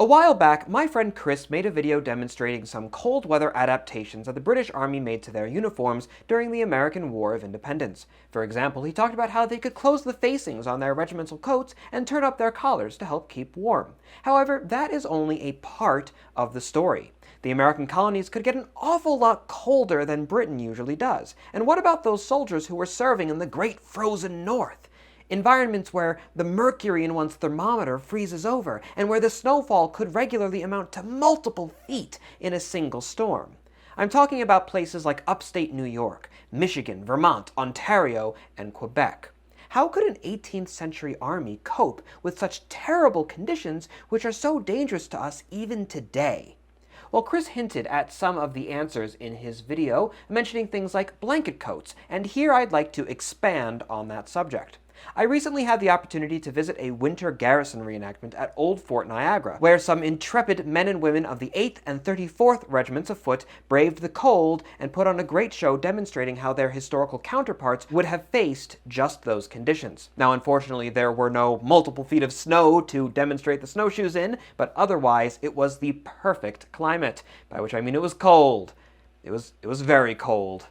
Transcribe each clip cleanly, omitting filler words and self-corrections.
A while back, my friend Chris made a video demonstrating some cold weather adaptations that the British Army made to their uniforms during the American War of Independence. For example, he talked about how they could close the facings on their regimental coats and turn up their collars to help keep warm. However, that is only a part of the story. The American colonies could get an awful lot colder than Britain usually does. And what about those soldiers who were serving in the great frozen north? Environments where the mercury in one's thermometer freezes over, and where the snowfall could regularly amount to multiple feet in a single storm. I'm talking about places like upstate New York, Michigan, Vermont, Ontario, and Quebec. How could an 18th century army cope with such terrible conditions which are so dangerous to us even today? Well, Chris hinted at some of the answers in his video, mentioning things like blanket coats, and here I'd like to expand on that subject. I recently had the opportunity to visit a winter Garrison reenactment at Old Fort Niagara, where some intrepid men and women of the 8th and 34th Regiments of Foot braved the cold and put on a great show demonstrating how their historical counterparts would have faced just those conditions. Now, unfortunately, there were no multiple feet of snow to demonstrate the snowshoes in, but otherwise it was the perfect climate, by which I mean it was cold. It was very cold,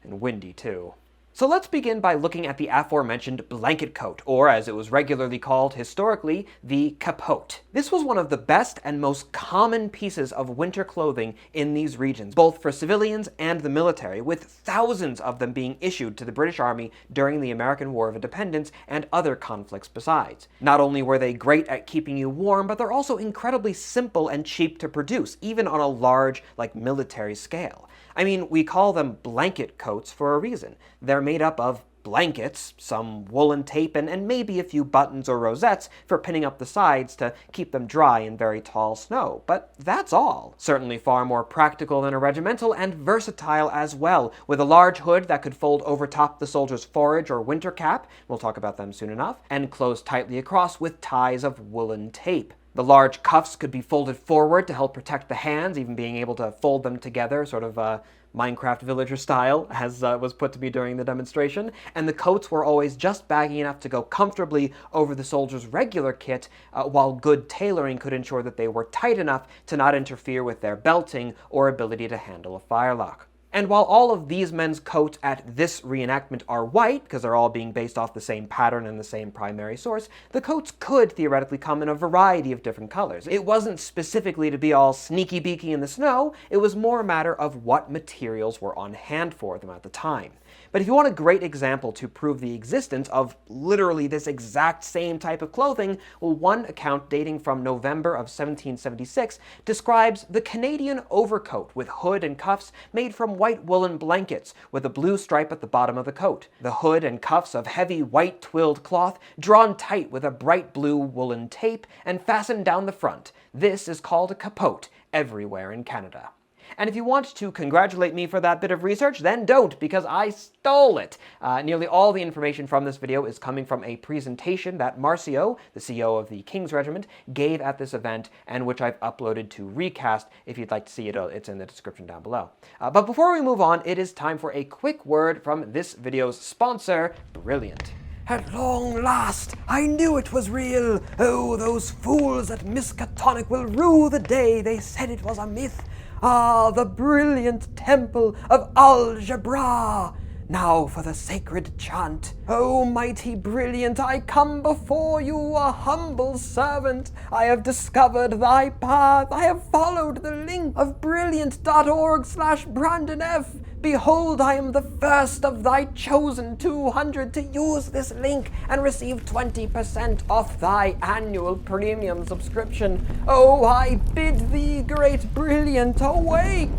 and windy too. So let's begin by looking at the aforementioned blanket coat, or as it was regularly called historically, the capote. This was one of the best and most common pieces of winter clothing in these regions, both for civilians and the military, with thousands of them being issued to the British Army during the American War of Independence and other conflicts besides. Not only were they great at keeping you warm, but they're also incredibly simple and cheap to produce, even on a large, military scale. I mean, we call them blanket coats for a reason. They're made up of blankets, some woolen tape, and maybe a few buttons or rosettes for pinning up the sides to keep them dry in very tall snow. But that's all. Certainly far more practical than a regimental, and versatile as well, with a large hood that could fold over top the soldier's forage or winter cap, we'll talk about them soon enough, and close tightly across with ties of woolen tape. The large cuffs could be folded forward to help protect the hands, even being able to fold them together, sort of Minecraft villager style, as was put to be during the demonstration. And the coats were always just baggy enough to go comfortably over the soldier's regular kit, while good tailoring could ensure that they were tight enough to not interfere with their belting or ability to handle a firelock. And while all of these men's coats at this reenactment are white, because they're all being based off the same pattern and the same primary source, the coats could theoretically come in a variety of different colors. It wasn't specifically to be all sneaky beaky in the snow, it was more a matter of what materials were on hand for them at the time. But if you want a great example to prove the existence of literally this exact same type of clothing, well, one account dating from November of 1776 describes the Canadian overcoat with hood and cuffs made from white woolen blankets with a blue stripe at the bottom of the coat. The hood and cuffs of heavy white twilled cloth drawn tight with a bright blue woolen tape and fastened down the front. This is called a capote everywhere in Canada. And if you want to congratulate me for that bit of research, then don't, because I stole it. Nearly all the information from this video is coming from a presentation that Marcio, the CEO of the King's Regiment, gave at this event, and which I've uploaded to Recast. If you'd like to see it, it's in the description down below. But before we move on, it is time for a quick word from this video's sponsor, Brilliant. At long last, I knew it was real. Oh, those fools at Miskatonic will rue the day they said it was a myth. Ah, the brilliant temple of Algebra! Now for the sacred chant. O mighty brilliant, I come before you, a humble servant. I have discovered thy path. I have followed the link of brilliant.org/BrandonF. Behold, I am the first of thy chosen 200 to use this link and receive 20% off thy annual premium subscription. Oh, I bid thee, great brilliant, awake!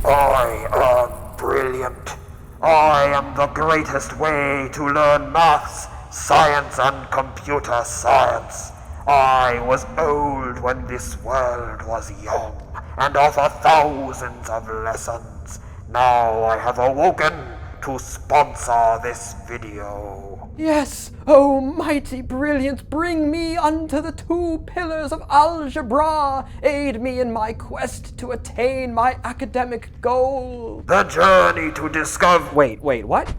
I am brilliant. I am the greatest way to learn maths, science, and computer science. I was old when this world was young, and offer thousands of lessons. Now I have awoken to sponsor this video. Yes, O mighty brilliant, bring me unto the 2 pillars of algebra. Aid me in my quest to attain my academic goal. The journey to discover... Wait, what?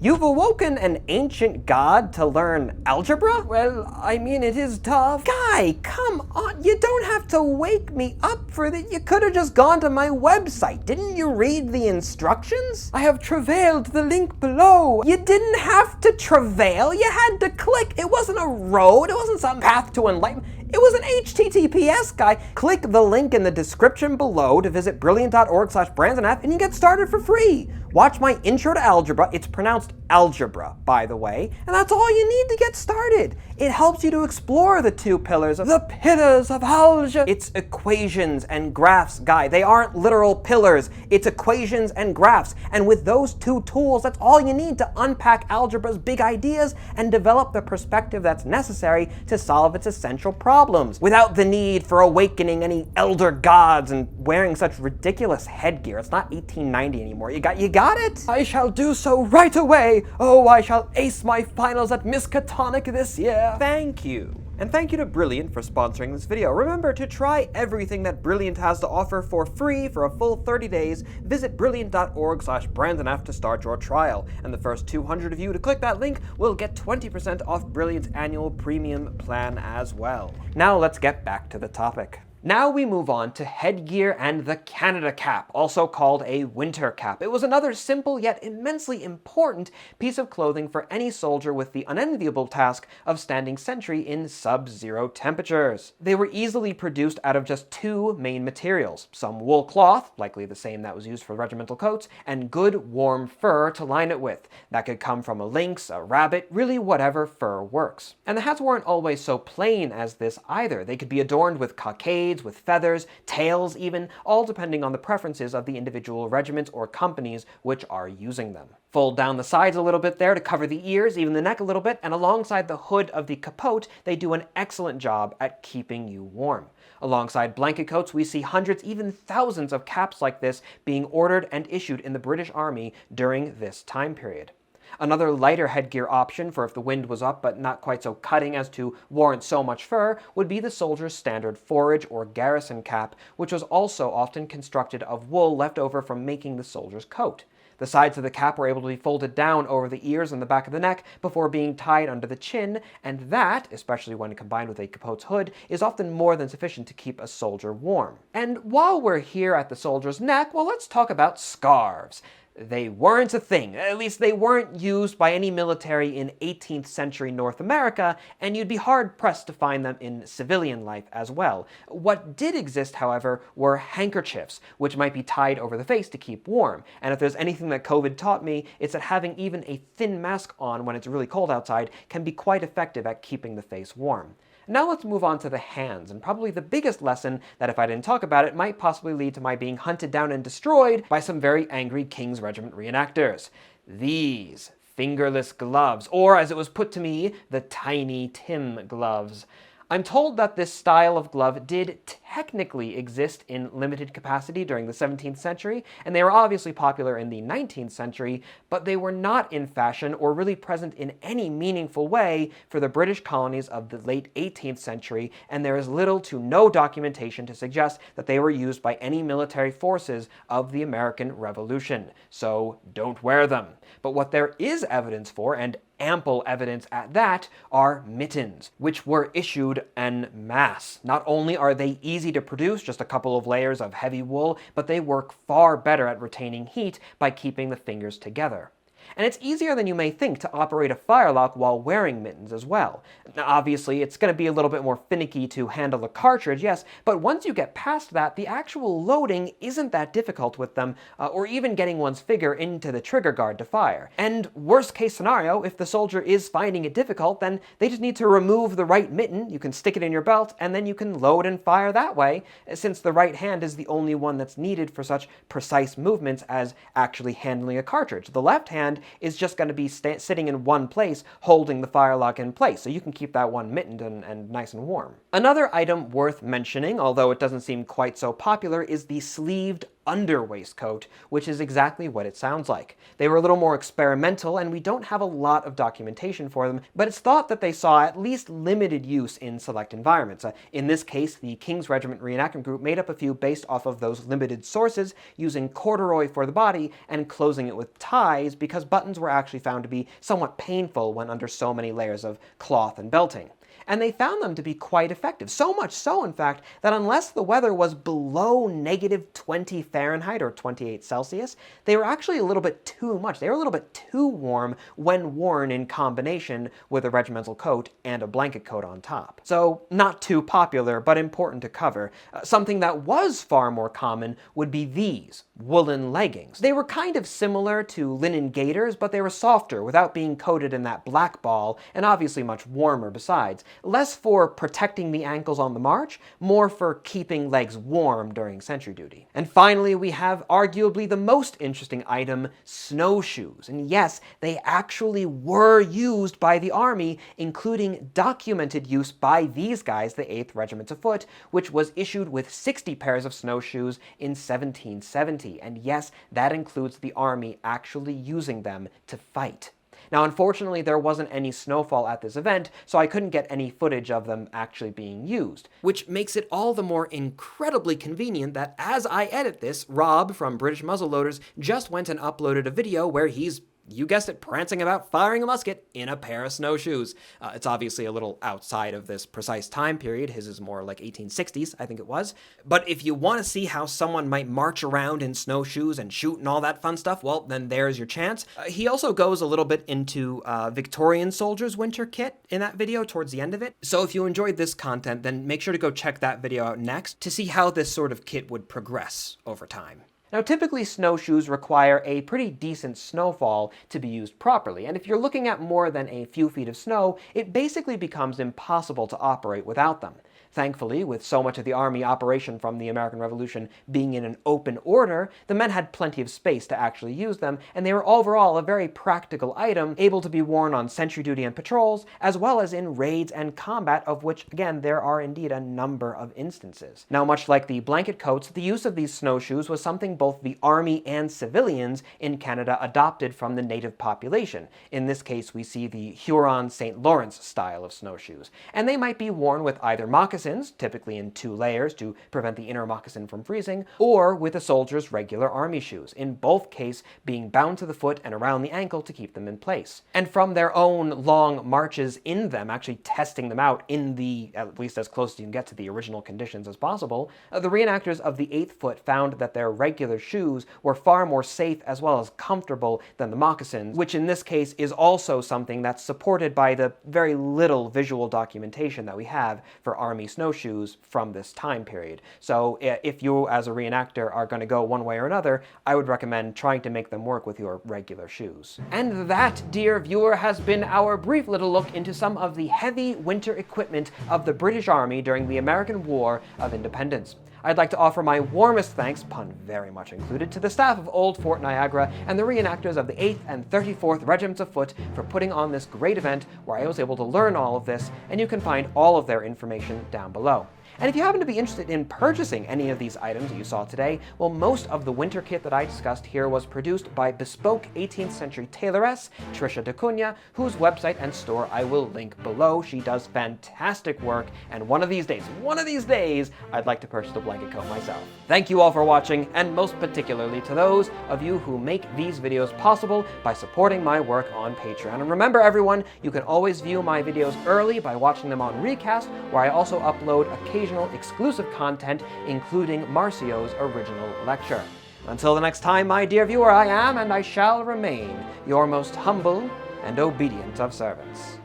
You've awoken an ancient god to learn algebra? Well, I mean, it is tough. Guy, come on, you don't have to wake me up for that. You could have just gone to my website. Didn't you read the instructions? I have travailed the link below. You didn't have to travail, you had to click. It wasn't a road, it wasn't some path to enlightenment. It was an HTTPS, guy. Click the link in the description below to visit brilliant.org/brandsandf and you get started for free. Watch my intro to algebra. It's pronounced algebra, by the way, and that's all you need to get started. It helps you to explore the two pillars of algebra. It's equations and graphs, guy. They aren't literal pillars. It's equations and graphs. And with those two tools, that's all you need to unpack algebra's big ideas and develop the perspective that's necessary to solve its essential problems, without the need for awakening any elder gods and wearing such ridiculous headgear. It's not 1890 anymore. You got it? I shall do so right away. Oh, I shall ace my finals at Miskatonic this year. Thank you. And thank you to Brilliant for sponsoring this video. Remember to try everything that Brilliant has to offer for free for a full 30 days. Visit brilliant.org/brandsandf to start your trial. And the first 200 of you to click that link will get 20% off Brilliant's annual premium plan as well. Now let's get back to the topic. Now we move on to headgear and the Canada cap, also called a winter cap. It was another simple yet immensely important piece of clothing for any soldier with the unenviable task of standing sentry in sub-zero temperatures. They were easily produced out of just two main materials, some wool cloth, likely the same that was used for regimental coats, and good warm fur to line it with. That could come from a lynx, a rabbit, really whatever fur works. And the hats weren't always so plain as this either. They could be adorned with cockades, with feathers, tails even, all depending on the preferences of the individual regiments or companies which are using them. Fold down the sides a little bit there to cover the ears, even the neck a little bit, and alongside the hood of the capote, they do an excellent job at keeping you warm. Alongside blanket coats, we see hundreds, even thousands of caps like this being ordered and issued in the British Army during this time period. Another lighter headgear option for if the wind was up but not quite so cutting as to warrant so much fur would be the soldier's standard forage or garrison cap, which was also often constructed of wool left over from making the soldier's coat. The sides of the cap were able to be folded down over the ears and the back of the neck before being tied under the chin, and that, especially when combined with a capote's hood, is often more than sufficient to keep a soldier warm. And while we're here at the soldier's neck, well, let's talk about scarves. They weren't a thing. At least they weren't used by any military in 18th century North America, and you'd be hard-pressed to find them in civilian life as well. What did exist, however, were handkerchiefs, which might be tied over the face to keep warm. And if there's anything that COVID taught me, it's that having even a thin mask on when it's really cold outside can be quite effective at keeping the face warm. Now let's move on to the hands, and probably the biggest lesson that if I didn't talk about it might possibly lead to my being hunted down and destroyed by some very angry King's Regiment reenactors. These fingerless gloves, or as it was put to me, the Tiny Tim gloves. I'm told that this style of glove did technically exist in limited capacity during the 17th century, and they were obviously popular in the 19th century, but they were not in fashion or really present in any meaningful way for the British colonies of the late 18th century, and there is little to no documentation to suggest that they were used by any military forces of the American Revolution. So don't wear them. But what there is evidence for, and ample evidence at that, are mittens, which were issued en masse. Not only are they easy to produce, just a couple of layers of heavy wool, but they work far better at retaining heat by keeping the fingers together. And it's easier than you may think to operate a firelock while wearing mittens as well. Now, obviously, it's going to be a little bit more finicky to handle a cartridge, yes, but once you get past that, the actual loading isn't that difficult with them, or even getting one's finger into the trigger guard to fire. And worst case scenario, if the soldier is finding it difficult, then they just need to remove the right mitten, you can stick it in your belt, and then you can load and fire that way, since the right hand is the only one that's needed for such precise movements as actually handling a cartridge. The left hand is just going to be sitting in one place, holding the firelock in place, so you can keep that one mittened and nice and warm. Another item worth mentioning, although it doesn't seem quite so popular, is the sleeved Under-Waistcoat, which is exactly what it sounds like. They were a little more experimental, and we don't have a lot of documentation for them, but it's thought that they saw at least limited use in select environments. In this case, the King's Regiment reenactment group made up a few based off of those limited sources, using corduroy for the body and closing it with ties because buttons were actually found to be somewhat painful when under so many layers of cloth and belting. And they found them to be quite effective. So much so, in fact, that unless the weather was below -20 Fahrenheit or 28 Celsius, they were actually a little bit too much. They were a little bit too warm when worn in combination with a regimental coat and a blanket coat on top. So not too popular, but important to cover. Something that was far more common would be these, woolen leggings. They were kind of similar to linen gaiters, but they were softer without being coated in that black ball, and obviously much warmer besides. Less for protecting the ankles on the march, more for keeping legs warm during sentry duty. And finally, we have arguably the most interesting item, snowshoes. And yes, they actually were used by the Army, including documented use by these guys, the 8th Regiment of Foot, which was issued with 60 pairs of snowshoes in 1770. And yes, that includes the Army actually using them to fight. Now, unfortunately, there wasn't any snowfall at this event, so I couldn't get any footage of them actually being used, which makes it all the more incredibly convenient that as I edit this, Rob from British Muzzleloaders just went and uploaded a video where he's, you guessed it, prancing about firing a musket in a pair of snowshoes. It's obviously a little outside of this precise time period. His is more like 1860s, I think it was. But if you want to see how someone might march around in snowshoes and shoot and all that fun stuff, well, then there's your chance. He also goes a little bit into Victorian soldiers' winter kit in that video towards the end of it. So if you enjoyed this content, then make sure to go check that video out next to see how this sort of kit would progress over time. Now, typically snowshoes require a pretty decent snowfall to be used properly, and if you're looking at more than a few feet of snow, it basically becomes impossible to operate without them. Thankfully, with so much of the Army operation from the American Revolution being in an open order, the men had plenty of space to actually use them, and they were overall a very practical item, able to be worn on sentry duty and patrols, as well as in raids and combat, of which, again, there are indeed a number of instances. Now, much like the blanket coats, the use of these snowshoes was something both the Army and civilians in Canada adopted from the native population. In this case, we see the Huron-St. Lawrence style of snowshoes, and they might be worn with either moccasins, typically in 2 layers to prevent the inner moccasin from freezing, or with a soldier's regular army shoes, in both cases being bound to the foot and around the ankle to keep them in place. And from their own long marches in them, actually testing them out in the, at least as close as you can get to the original conditions as possible, the reenactors of the 8th Foot found that their regular shoes were far more safe as well as comfortable than the moccasins, which in this case is also something that's supported by the very little visual documentation that we have for Army snowshoes from this time period. So if you as a reenactor are going to go one way or another, I would recommend trying to make them work with your regular shoes. And that, dear viewer, has been our brief little look into some of the heavy winter equipment of the British Army during the American War of Independence. I'd like to offer my warmest thanks, pun very much included, to the staff of Old Fort Niagara and the reenactors of the 8th and 34th Regiments of Foot for putting on this great event where I was able to learn all of this, and you can find all of their information down below. And if you happen to be interested in purchasing any of these items that you saw today, well, most of the winter kit that I discussed here was produced by bespoke 18th century tailoress Tricia DeCunha, whose website and store I will link below. She does fantastic work, and one of these days, I'd like to purchase the blanket coat myself. Thank you all for watching, and most particularly to those of you who make these videos possible by supporting my work on Patreon. And remember, everyone, you can always view my videos early by watching them on Recast, where I also upload occasional exclusive content, including Marcio's original lecture. Until the next time, my dear viewer, I am and I shall remain your most humble and obedient of servants.